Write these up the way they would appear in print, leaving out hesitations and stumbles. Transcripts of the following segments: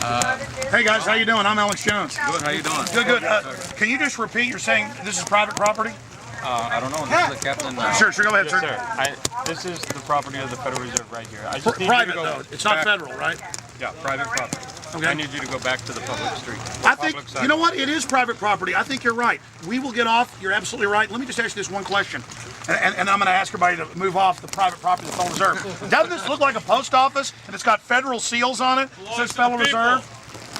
Hey guys, how you doing? I'm Alex Jones. Good, how you doing? Good. Can you just repeat? You're saying this is private property? I don't know. This is the captain. Sure. Go ahead, Yes, sir. sir. This is the property of the Federal Reserve right here. I just need you Private to go though. It's not back- federal, right? Yeah, private property. Okay. I need you to go back to the public street. I think, Public side. you know what? It is private property. I think you're right. We will get off. You're absolutely right. Let me just ask you this one question. And I'm going to ask everybody to move off the private property of the Federal Reserve. Doesn't this look like a post office? And it's got federal seals on it? It says Federal Reserve.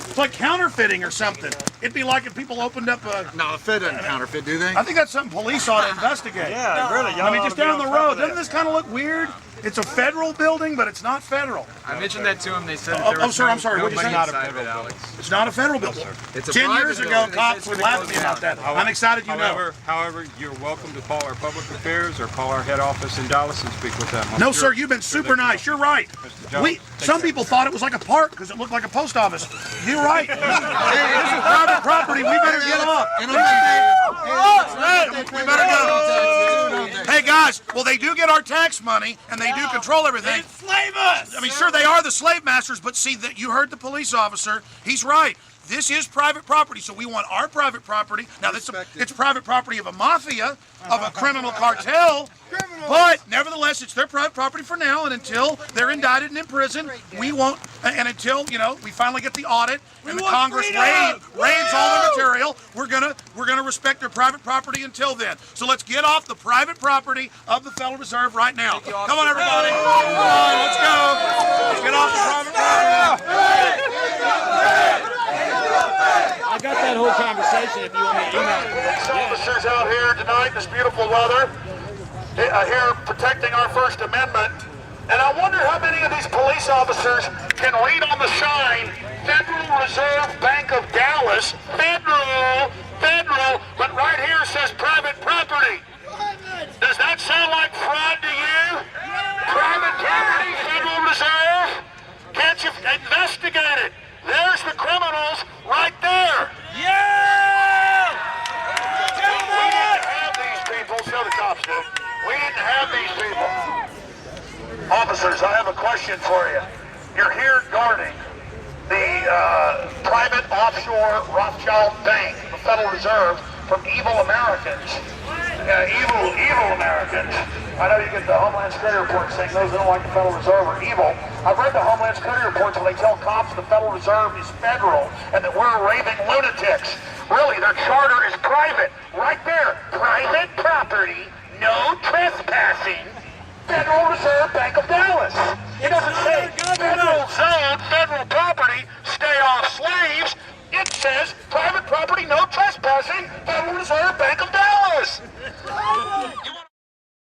It's like counterfeiting or something. It'd be like if people opened up a... No, the Fed doesn't counterfeit, do they? I think that's something police ought to investigate. Yeah, really. I mean, just down the road. Doesn't this kind of look weird? It's a federal building, but it's not federal. I mentioned that to him. They said Oh, there was sir, I'm sorry. What'd you say? Not a federal, Alex. It's not a federal building. It's a 10 private years ago, building. They cops said would it's laugh gonna at me close about down. that. I'm excited you know. However, you're welcome to call our public affairs or call our head office in Dallas and speak with them. No, sir, you've been super nice. You're right. Some people thought it was like a park because it looked like a post office. You're right. This is private property. We better get off. We better go. Hey, guys, well, they do get our tax money, and they do control everything. Enslave us! I mean, sure, they are the slave masters, but see, that you heard the police officer. He's right. This is private property, so we want our private property. Now, it's private property of a mafia, of a criminal cartel, but nevertheless, it's their private property for now, and until they're indicted and in prison, we won't, and until, we finally get the audit and the Congress raids all the material, we're gonna respect their private property until then. So let's get off the private property of the Federal Reserve right now. Come on, everybody. Come on, let's go. Let's get off the private property. I got that whole conversation if you want me to email it. Police officers out here tonight in this beautiful weather, here protecting our First Amendment. And I wonder how many of these police officers can read on the sign, Federal Reserve Bank of Dallas, Federal, but right here says private property. Does that sound like fraud to you? Private property, Federal Reserve? Can't you investigate it? There's the criminals right there. Yeah! We didn't have these people, so the cops did. We didn't have these people. Officers, I have a question for you. You're here guarding the private offshore Rothschild Bank, the Federal Reserve, from evil Americans. Evil Americans. I know you get the Homeland Security reports saying those that don't like the Federal Reserve are evil. I've read the Homeland Security reports where they tell cops the Federal Reserve is federal and that we're raving lunatics. Really, their charter is private. Right there. Private property, no trespassing. Federal Reserve Bank of Dallas. It doesn't say federal zone, federal property, stay off slaves. It says